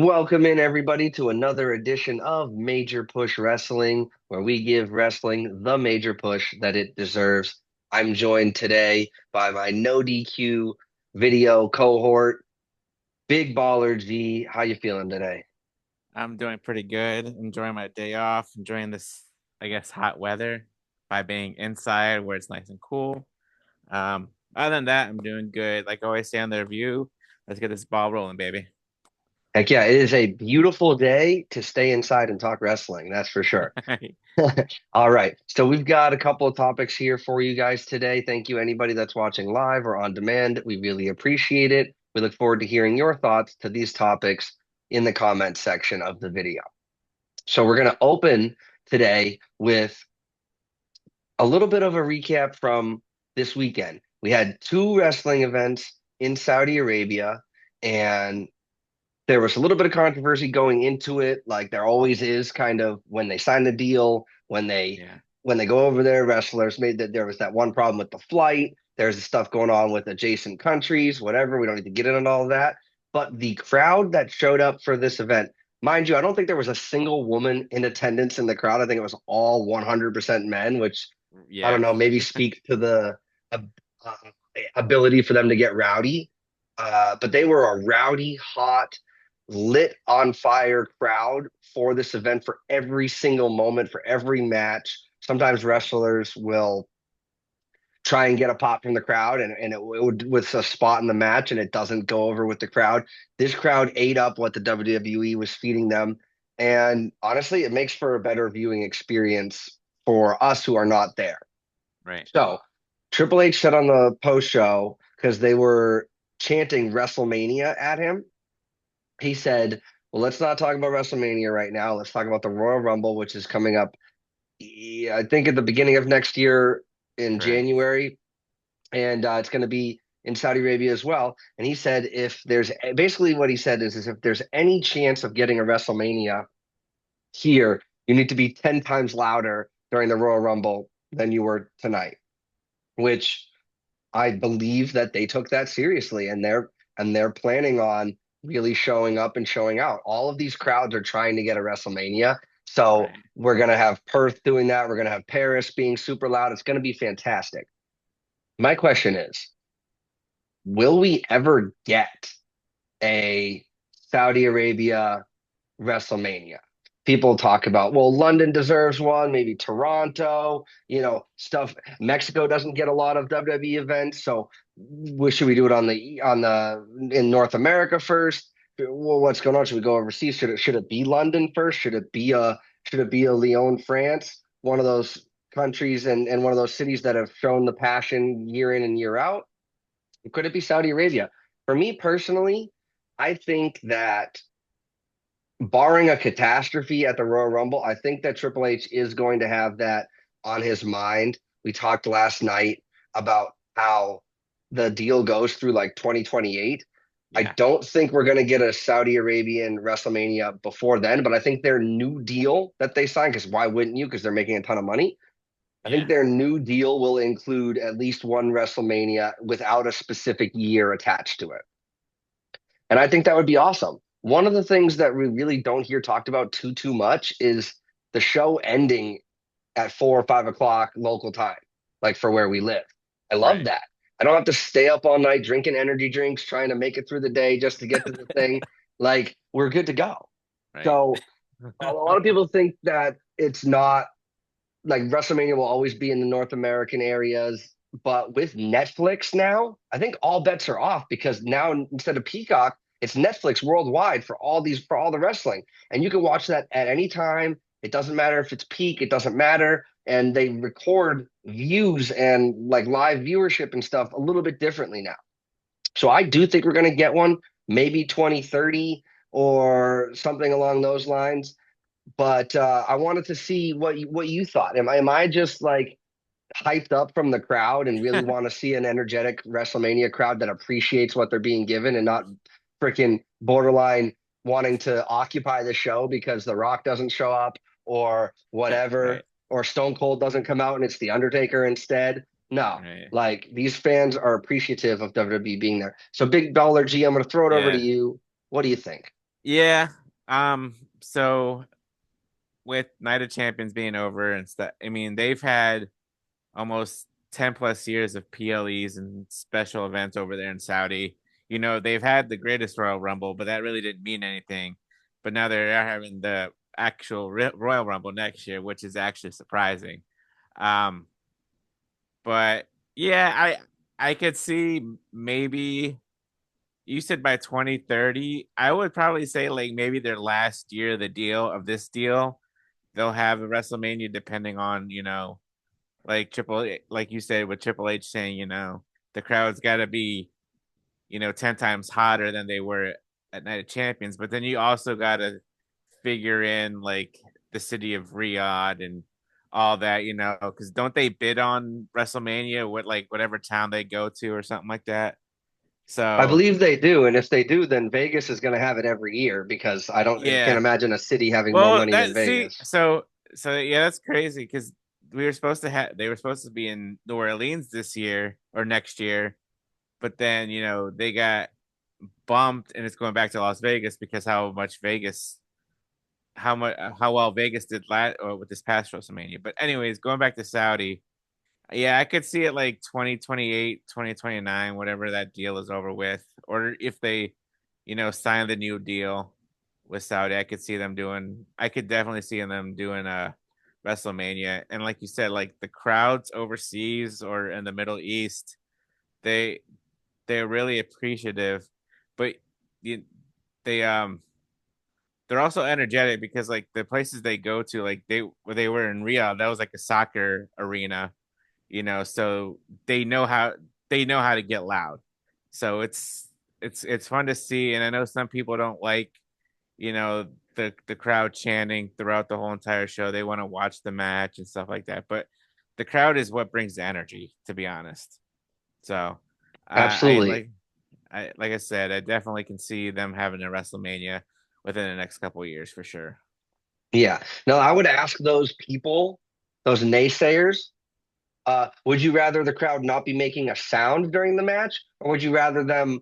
Welcome in everybody to another edition of Major Push Wrestling, where we give wrestling the major push that it deserves. I'm joined today by my NoDQ video cohort, Big Baller G. How you feeling today? I'm doing pretty good. Enjoying my day off, enjoying this, I guess, hot weather by being inside where it's nice and cool. Other than that, I'm doing good. Like I always say on the review, let's get this ball rolling, baby. Heck yeah, it is a beautiful day to stay inside and talk wrestling, that's for sure. All right. So we've got a couple of topics here for you guys today. Thank you, anybody that's watching live or on demand. We really appreciate it. We look forward to hearing your thoughts to these topics in the comment section of the video. So we're going to open today with a little bit of a recap from this weekend. We had two wrestling events in Saudi Arabia, and there was a little bit of controversy going into it, like there always is kind of when they sign the deal, Yeah. when they go over there, wrestlers made that there was that one problem with the flight. There's the stuff going on with adjacent countries, whatever. We don't need to get into all of that. But the crowd that showed up for this event, mind you, I don't think there was a single woman in attendance in the crowd. I think it was all 100% men, which I don't Yeah. know, maybe speak to the uh, uh, ability for them to get rowdy. But they were a rowdy, hot, lit on fire crowd for this event for every single moment, for every match. Sometimes wrestlers will try and get a pop from the crowd and it would with a spot in the match and it doesn't go over with the crowd. This crowd ate up what the WWE was feeding them. And honestly, it makes for a better viewing experience for us who are not there. Right. So Triple H said on the post show, because they were chanting WrestleMania at him, he said, well, let's not talk about WrestleMania right now. Let's talk about the Royal Rumble, which is coming up, I think, at the beginning of next year in Correct. January. And it's going to be in Saudi Arabia as well. And he said, if there's basically what he said is if there's any chance of getting a WrestleMania here, you need to be 10 times louder during the Royal Rumble than you were tonight, which I believe that they took that seriously and they're planning on really showing up and showing out. All of these crowds are trying to get a WrestleMania. So Right. we're gonna have Perth doing that. We're gonna have Paris being super loud. It's gonna be fantastic. My question is, will we ever get a Saudi Arabia WrestleMania? People talk about, well, London deserves one, maybe Toronto, stuff. Mexico doesn't get a lot of WWE events, so should we do it in North America first? Well, what's going on? Should we go overseas? Should it be London first? Should it be a Lyon, France? One of those countries and one of those cities that have shown the passion year in and year out? Could it be Saudi Arabia? For me personally, I think that barring a catastrophe at the Royal Rumble, I think that Triple H is going to have that on his mind. We talked last night about how the deal goes through like 2028. I Yeah. don't think we're going to get a Saudi Arabian WrestleMania before then, but I think their new deal that they signed, because why wouldn't you? Because they're making a ton of money. I think Yeah. their new deal will include at least one WrestleMania without a specific year attached to it. And I think that would be awesome. One of the things that we really don't hear talked about too much is the show ending at 4 or 5 o'clock local time, like for where we live. I love Right. that. I don't have to stay up all night drinking energy drinks, trying to make it through the day just to get to the thing. Like we're good to go. Right. So a lot of people think that it's not like WrestleMania will always be in the North American areas, but with Netflix now, I think all bets are off because now instead of Peacock, it's Netflix worldwide for all the wrestling, and you can watch that at any time. It doesn't matter if it's peak, it doesn't matter, and they record views and like live viewership and stuff a little bit differently now. So I do think we're going to get one, maybe 2030 or something along those lines. But I wanted to see what you thought. Am I just like hyped up from the crowd and really want to see an energetic WrestleMania crowd that appreciates what they're being given and not freaking borderline wanting to occupy the show because The Rock doesn't show up or whatever, Right. or Stone Cold doesn't come out and it's The Undertaker instead? No, Right. like these fans are appreciative of WWE being there. So Big Baller G, I'm going to throw it over to Yeah. you. What do you think? Yeah. So with Night of Champions being over and stuff, I mean, they've had almost 10 plus years of PLEs and special events over there in Saudi. They've had the greatest Royal Rumble, but that really didn't mean anything. But now they're having the actual Royal Rumble next year, which is actually surprising. Um, but yeah, I could see maybe you said by 2030. I would probably say like maybe their last year of the deal of this deal, they'll have a WrestleMania depending on, like like you said with Triple H saying, the crowd's got to be, 10 times hotter than they were at Night of Champions. But then you also got to figure in like the city of Riyadh and all that, because don't they bid on WrestleMania with like whatever town they go to or something like that? I So believe they do, and if they do, then Vegas is going to have it every year because I can't yeah. imagine a city having more Well, money than that see, Vegas. so yeah, that's crazy because they were supposed to be in New Orleans this year or next year, but then they got bumped and it's going back to Las Vegas because how well Vegas did or with this past WrestleMania. But anyways, going back to Saudi, yeah, I could see it like 2028, 2029, whatever that deal is over with, or if they, sign the new deal with Saudi, I could definitely see them doing a WrestleMania. And like you said, like the crowds overseas or in the Middle East, they they're really appreciative, but you, they they're also energetic because like the places they go to, like where they were in Riyadh, that was like a soccer arena, so they know how they know how to get loud. So it's fun to see, and I know some people don't like, you know, the crowd chanting throughout the whole entire show. They want to watch the match and stuff like that, but the crowd is what brings the energy, to be honest. So I Absolutely. like like I said, I definitely can see them having a WrestleMania within the next couple of years for sure. Yeah. Now, I would ask those people, those naysayers, would you rather the crowd not be making a sound during the match, or would you rather them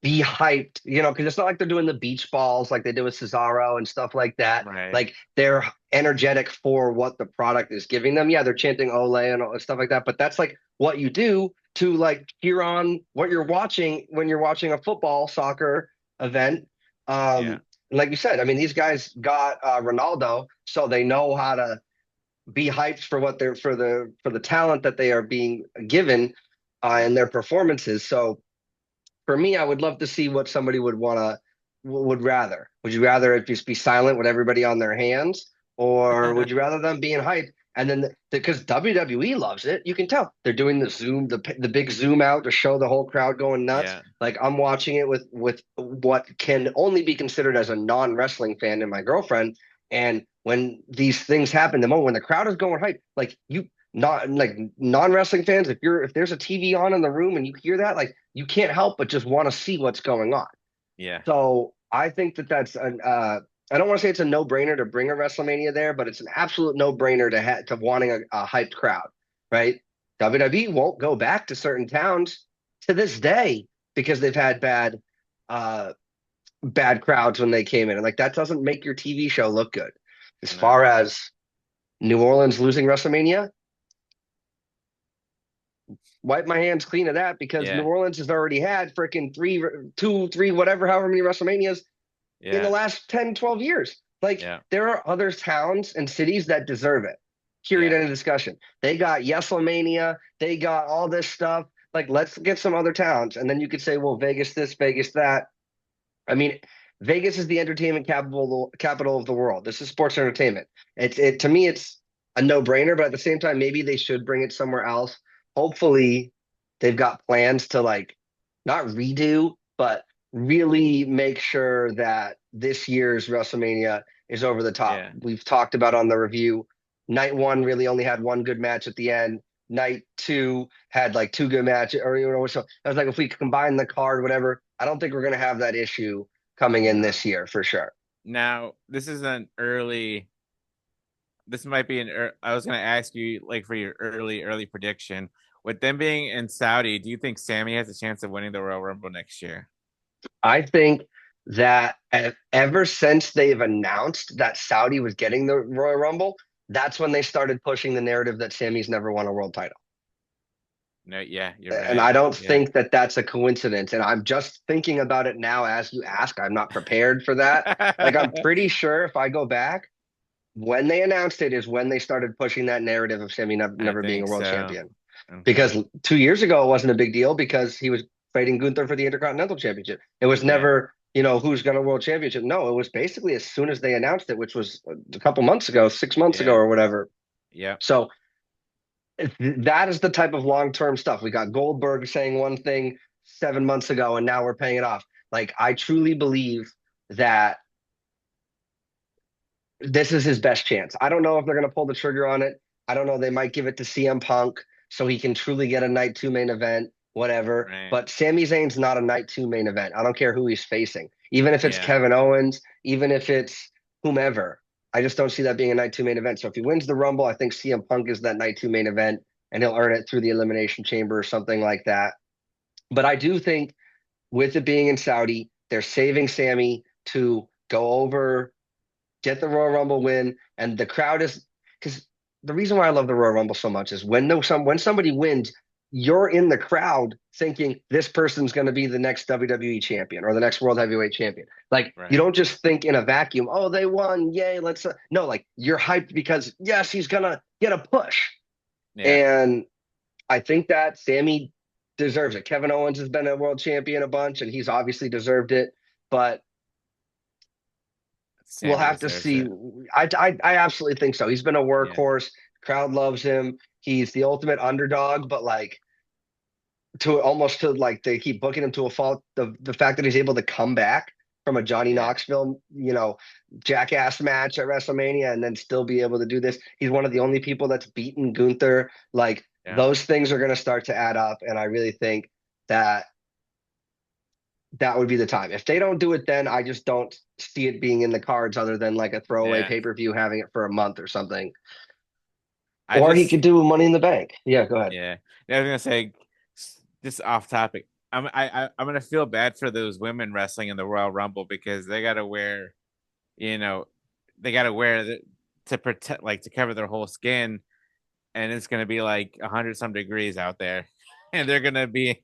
be hyped, because it's not like they're doing the beach balls like they did with Cesaro and stuff like that. Right. Like they're energetic for what the product is giving them. Yeah, they're chanting Ole and all stuff like that, but that's like what you do to like cheer on what you're watching when you're watching a football, soccer event. Yeah. Like you said, I mean, these guys got Ronaldo, so they know how to be hyped for what they're for the talent that they are being given in their performances. So for me, I would love to see what somebody would rather. Would you rather it just be silent with everybody on their hands, or would you rather them being hyped? And then because WWE loves it, you can tell they're doing the big zoom out to show the whole crowd going nuts. Yeah. Like I'm watching it with what can only be considered as a non-wrestling fan and my girlfriend. And when these things happen, the moment when the crowd is going hype, like you not like non-wrestling fans, if there's a TV on in the room and you hear that, like you can't help but just want to see what's going on. Yeah. So I think that's an I don't want to say it's a no-brainer to bring a WrestleMania there, but it's an absolute no-brainer to wanting a hyped crowd, right? WWE won't go back to certain towns to this day because they've had uh bad crowds when they came in. And like that doesn't make your TV show look good. As far No. as New Orleans losing WrestleMania, wipe my hands clean of that because New Yeah. Orleans has already had freaking two, three, whatever, however many WrestleManias in the Yeah. last 10, 12 years. Like Yeah. there are other towns and cities that deserve it. Period. Yeah. End of discussion. They got Yeslemania. They got all this stuff. Like, let's get some other towns. And then you could say, well, Vegas this, Vegas that. I mean, Vegas is the entertainment capital of the world. This is sports entertainment. It to me, it's a no-brainer, but at the same time, maybe they should bring it somewhere else. Hopefully, they've got plans to like not redo, but really make sure that this year's WrestleMania is over the top. Yeah. We've talked about on the review. Night one really only had one good match at the end. Night two had like two good matches, or so I was like, if we combine the card, whatever, I don't think we're gonna have that issue coming in No. this year for sure. Now, this is an early. This might be I was going to ask you like for your early prediction. With them being in Saudi, do you think Sammy has a chance of winning the Royal Rumble next year? I think that ever since they've announced that Saudi was getting the Royal Rumble, that's when they started pushing the narrative that Sammy's never won a world title. No, yeah, you're And right. I don't Yeah. think that that's a coincidence. And I'm just thinking about it now as you ask. I'm not prepared for that. Like, I'm pretty sure if I go back, when they announced it is when they started pushing that narrative of Sammy I never being a think world so. champion. Okay. Because 2 years ago, it wasn't a big deal because he was fighting Gunther for the Intercontinental Championship. It was Yeah. never, who's going to world championship. No, it was basically as soon as they announced it, which was a couple months ago, 6 months ago Yeah. or whatever. Yeah. So that is the type of long-term stuff. We got Goldberg saying one thing 7 months ago, and now we're paying it off. Like, I truly believe that this is his best chance. I don't know if they're going to pull the trigger on it. I don't know. They might give it to CM Punk so he can truly get a night two main event, whatever. Right. But Sami Zayn's not a night two main event. I don't care who he's facing, even if it's Yeah. Kevin Owens, even if it's whomever. I just don't see that being a night two main event. So if he wins the Rumble, I think CM Punk is that night two main event, and he'll earn it through the Elimination Chamber or something like that. But I do think with it being in Saudi, they're saving Sammy to go over, get the Royal Rumble win, and the crowd is because the reason why I love the Royal Rumble so much is when somebody wins, you're in the crowd thinking this person's going to be the next WWE champion or the next World Heavyweight champion. Like you Right. don't just think in a vacuum, oh they won, yay, let's no, like you're hyped because yes, he's gonna get a push, Yeah. and I think that Sammy deserves it. Kevin Owens has been a world champion a bunch, and he's obviously deserved it, but we'll Sammy have to deserves see. it. I absolutely think so. He's been a Yeah. workhorse. Crowd loves him. He's the ultimate underdog, but like to almost to like they keep booking him to a fault. The fact that he's able to come back from a Johnny Yeah. Knoxville, jackass match at WrestleMania and then still be able to do this. He's one of the only people that's beaten Gunther. Like Yeah. those things are going to start to add up, and I really think that that would be the time. If they don't do it, then I just don't see it being in the cards other than like a throwaway Yeah. pay-per-view having it for a month or something. I Or he just could do Money in the Bank. Yeah, go ahead. yeah. Yeah, I was gonna say just off topic. I'm gonna feel bad for those women wrestling in the Royal Rumble because they gotta wear, you know, they gotta wear to protect to cover their whole skin, and it's gonna be like 100 some degrees out there, and they're gonna be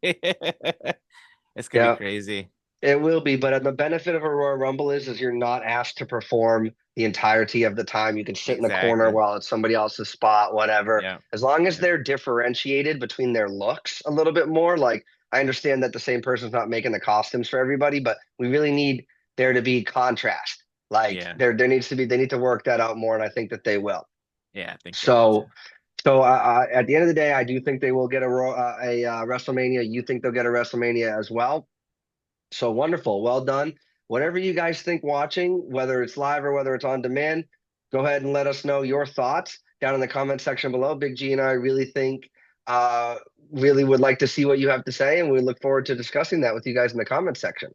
it's gonna be Yeah, crazy. it will be. But the benefit of a Royal Rumble is you're not asked to perform the entirety of the time. You can sit in the corner Exactly. while it's somebody else's spot, whatever. Yeah. As long as Yeah. they're differentiated between their looks a little bit more. Like I understand that the same person's not making the costumes for everybody, but we really need there to be contrast. Like Yeah. there needs to be they need to work that out more, and I think that they will. Yeah. I think they will too. So, at the end of the day, I do think they will get a WrestleMania. You think they'll get a WrestleMania as well? So wonderful. Well done. Whatever you guys think watching, whether it's live or whether it's on demand, go ahead and let us know your thoughts down in the comment section below. Big G and I uh, really would like to see what you have to say, and we look forward to discussing that with you guys in the comment section.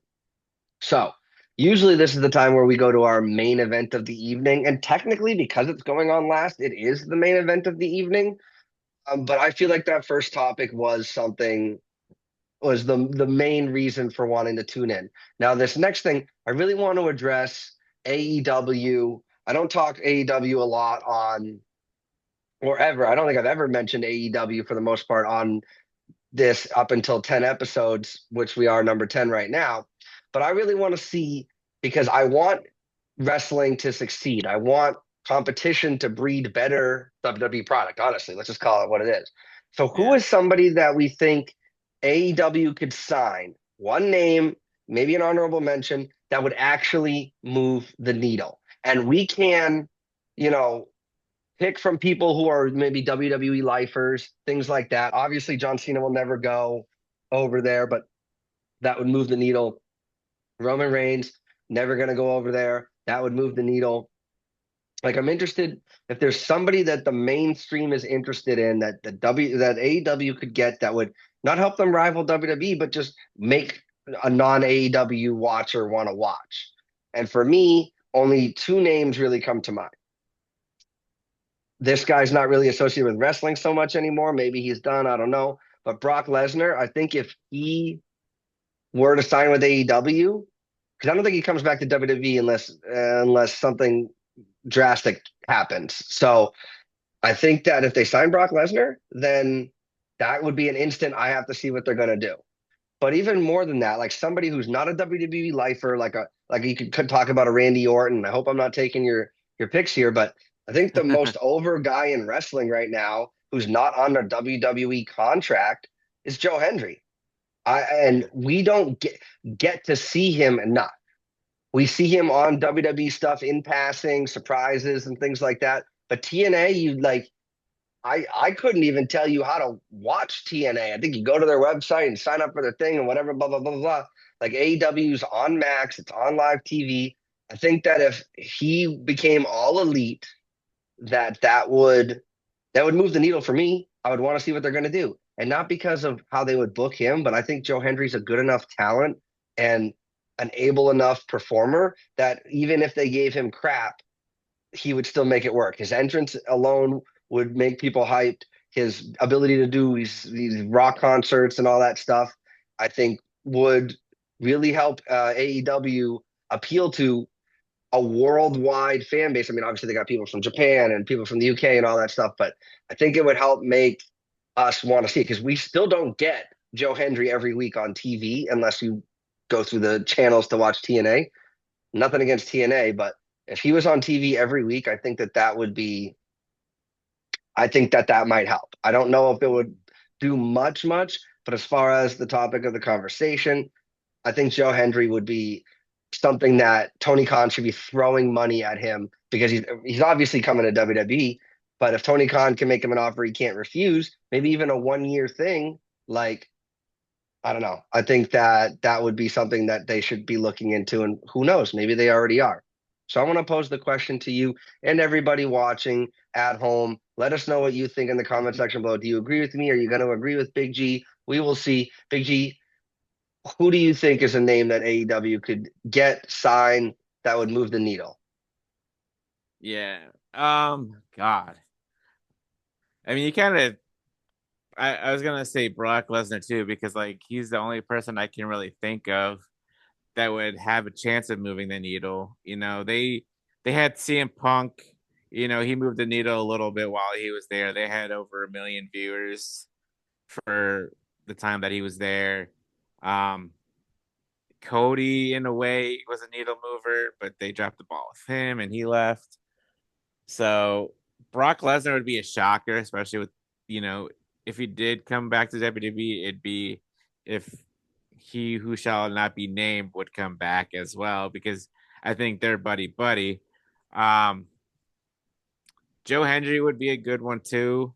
So, usually this is the time where we go to our main event of the evening, and technically, because it's going on last, it is the main event of the evening. But I feel like that first topic was the main reason for wanting to tune in. Now, this next thing, I really want to address AEW. I don't talk AEW a lot on or ever. I don't think I've ever mentioned AEW for the most part on this up until 10 episodes, which we are number 10 right now. But I really want to see because I want wrestling to succeed. I want competition to breed better WWE product, honestly. Let's just call it what it is. So, who Yeah. is somebody that we think AEW could sign? One name, maybe an honorable mention, that would actually move the needle. And we can, you know, pick from people who are maybe WWE lifers, things like that. Obviously, John Cena will never go over there, but that would move the needle. Roman Reigns, never going to go over there. That would move the needle. Like I'm interested if there's somebody that the mainstream is interested in that AEW could get that would not help them rival WWE, but just make a non AEW watcher want to watch. And for me, only two names really come to mind. This guy's not really associated with wrestling so much anymore. Maybe he's done, I don't know. But Brock Lesnar, I think if he were to sign with AEW, because I don't think he comes back to WWE unless something drastic happens. So I think that if they sign Brock Lesnar, then that would be an instant I have to see what they're going to do. But even more than that, like somebody who's not a WWE lifer, like you could talk about a Randy Orton. I hope I'm not taking your picks here, but I think the most over guy in wrestling right now who's not on a WWE contract is Joe Hendry. And we don't get to see him enough. We see him on WWE stuff in passing, surprises and things like that. But TNA, you like I couldn't even tell you how to watch TNA. I think you go to their website and sign up for their thing and whatever, blah, blah, blah, blah, blah. Like AEW's on Max, it's on live TV. I think that if he became all elite, that would move the needle for me. I would want to see what they're going to do. And not because of how they would book him, but I think Joe Hendry's a good enough talent and an able enough performer that even if they gave him crap, he would still make it work. His entrance alone would make people hyped. His ability to do these rock concerts and all that stuff, I think, would really help AEW appeal to a worldwide fan base. I mean, obviously they got people from Japan and people from the UK and all that stuff, but I think it would help make us want to see it because we still don't get Joe Hendry every week on TV unless you go through the channels to watch TNA. Nothing against TNA, but if he was on TV every week, I think that would be, I think that might help. I don't know if it would do much, but as far as the topic of the conversation, I think Joe Hendry would be something that Tony Khan should be throwing money at him because he's obviously coming to WWE. But if Tony Khan can make him an offer he can't refuse, maybe even a 1 year thing, like I don't know. I think that would be something that they should be looking into, and who knows, maybe they already are. So I want to pose the question to you and everybody watching at home. Let us know what you think in the comment section below. Do you agree with me? Are you going to agree with Big G? We will see. Big G, who do you think is a name that AEW could get, sign, that would move the needle? Yeah. God. I mean, you kind of. I was gonna say Brock Lesnar too because like he's the only person I can really think of that would have a chance of moving the needle. They had CM Punk. He moved the needle a little bit while he was there. They had over 1 million viewers for the time that he was there. Um, Cody, in a way, was a needle mover, but they dropped the ball with him and he left. So Brock Lesnar would be a shocker, especially with, you know, if he did come back to WWE, it'd be if he who shall not be named would come back as well, because I think they're buddy buddy. Um, Joe Hendry would be a good one too,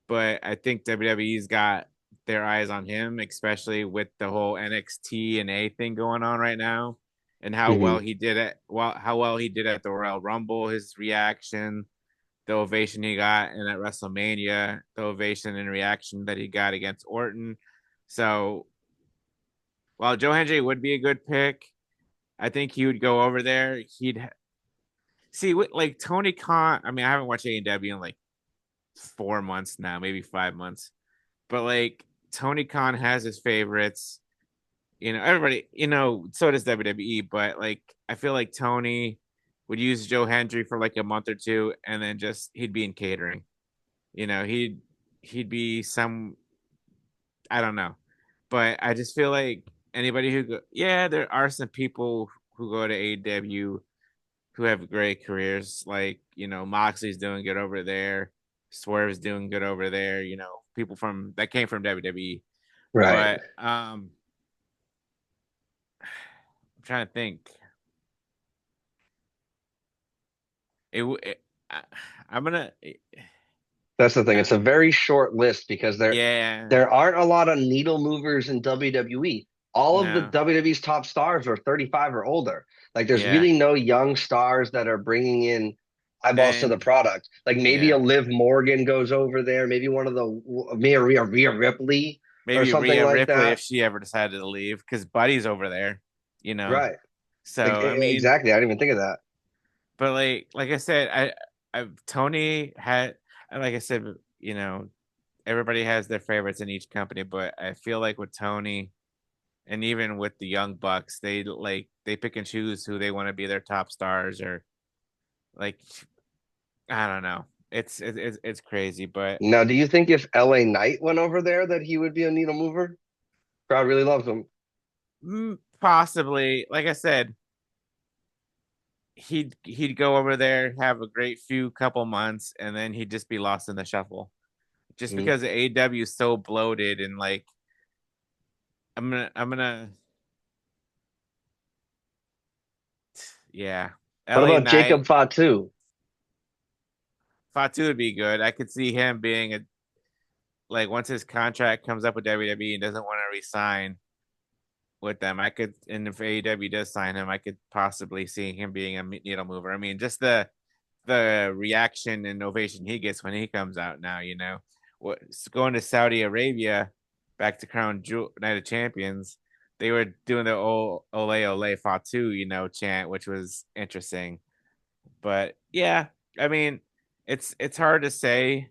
but I think WWE's got their eyes on him, especially with the whole NXT and A thing going on right now, and Mm-hmm. how well he did at the Royal Rumble, his reaction, the ovation he got, and at WrestleMania, the ovation and reaction that he got against Orton. So while Joe Hendry would be a good pick, I think he would go over there. He'd see like Tony Khan. I mean, I haven't watched AEW in like 4 months now, maybe 5 months. But like Tony Khan has his favorites. Everybody, so does WWE, but like I feel like Tony would use Joe Hendry for like a month or two and then just he'd be in catering. He'd be some, I don't know. But I just feel like anybody yeah, there are some people who go to AEW who have great careers. Like, Moxley's doing good over there. Swerve's doing good over there, people from that came from WWE. Right. But I'm trying to think. It I, I'm gonna That's the thing. uh, It's a very short list because there yeah, there aren't a lot of needle movers in WWE. All of the no, WWE's top stars are 35 or older. Like there's yeah, really no young stars that are bringing in eyeballs to the and product. Like maybe a yeah, Liv Morgan goes over there, maybe one of the Rhea Ripley or maybe something Rhea like Ripley if that. she ever decided to leave because Buddy's over there, you know. Right. Like So I mean, exactly. I didn't even think of that. but like I said, Tony had, like I said, everybody has their favorites in each company, but I feel like with Tony, And even with the young bucks, they pick and choose who they want to be their top stars, or like I don't know. It's crazy, but Now, do you think if LA Knight went over there that he would be a needle mover? Crowd really loves him. possibly, like I said, he'd go over there, have a great few couple months, and then he'd just be lost in the shuffle. Just Mhm. because AEW is so bloated, and like I'm gonna yeah. What LA about Knight Jacob Fatu? Fatu would be good. I could see him being a like once his contract comes up with WWE and doesn't want to resign with them. I could, and if AEW does sign him, I could possibly see him being a needle mover. I mean, just the reaction and ovation he gets when he comes out now, what going to Saudi Arabia back to Crown Jewel Night of Champions, they were doing the Ole Ole Fatu, chant, which was interesting. But yeah, I mean, it's hard to say,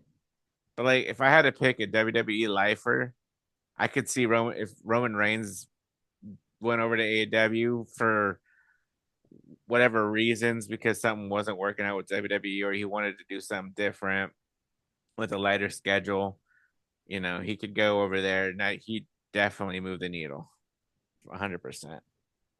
but like if I had to pick a WWE lifer, I could see Roman Reigns went over to AEW for whatever reasons because something wasn't working out with WWE or he wanted to do something different with a lighter schedule. He could go over there. Now he definitely move the needle, 100%.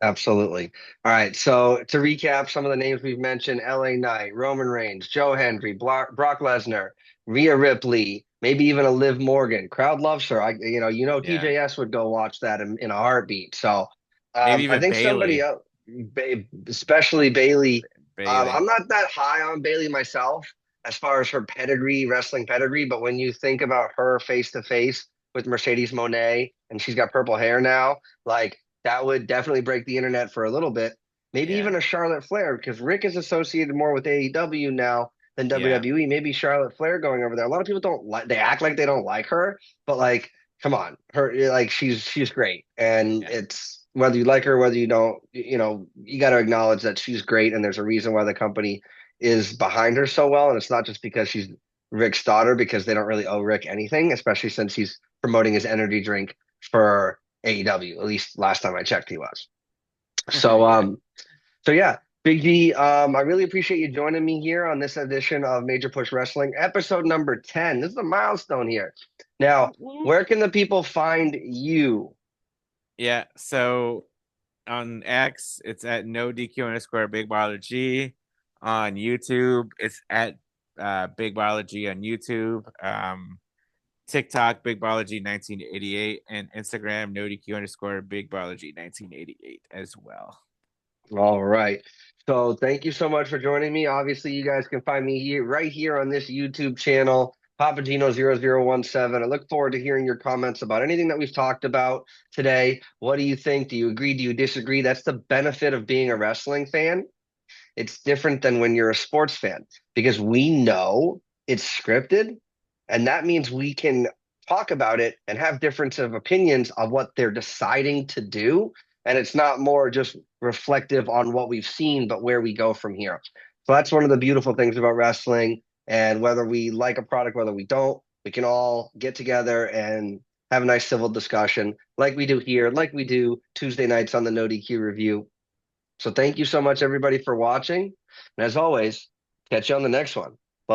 Absolutely. All right. So to recap some of the names we've mentioned, LA Knight, Roman Reigns, Joe Hendry, Brock Lesnar, Rhea Ripley, maybe even a Liv Morgan. Crowd loves her. Yeah, TJS would go watch that in a heartbeat. So maybe I even think somebody Bailey. else, especially Bailey. I'm Bailey. not that high on Bailey myself as far as her pedigree, wrestling pedigree, but when you think about her face to face with Mercedes Moné and she's got purple hair now, like that would definitely break the internet for a little bit. Maybe Yeah, even a Charlotte Flair because Rick is associated more with AEW now than yeah, WWE. Maybe Charlotte Flair going over there. A lot of people don't like. They act like they don't like her, but like, come on, her like she's great, and yeah, it's whether you like her, whether you don't, you got to acknowledge that she's great, and there's a reason why the company is behind her so well, and it's not just because she's Rick's daughter, because they don't really owe Rick anything, especially since he's promoting his energy drink for AEW. At least last time I checked, he was. So, yeah. so yeah, Big D, I really appreciate you joining me here on this edition of Major Push Wrestling, episode number 10. This is a milestone here. Now, where can the people find you? Yeah. So on X, it's at NoDQ underscore Big Baller G. On YouTube, it's at Big Baller G on YouTube. TikTok, Big Baller G 1988, and Instagram, NoDQ underscore Big Baller G 1988 as well. All right. So thank you so much for joining me. Obviously, you guys can find me here right here on this YouTube channel, Papagino0017. I look forward to hearing your comments about anything that we've talked about today. What do you think? Do you agree? Do you disagree? That's the benefit of being a wrestling fan. It's different than when you're a sports fan because we know it's scripted, and that means we can talk about it and have difference of opinions of what they're deciding to do. And it's not more just reflective on what we've seen, but where we go from here. So that's one of the beautiful things about wrestling. And whether we like a product, whether we don't, we can all get together and have a nice civil discussion like we do here, like we do Tuesday nights on the No DQ review. So thank you so much, everybody, for watching. And as always, catch you on the next one.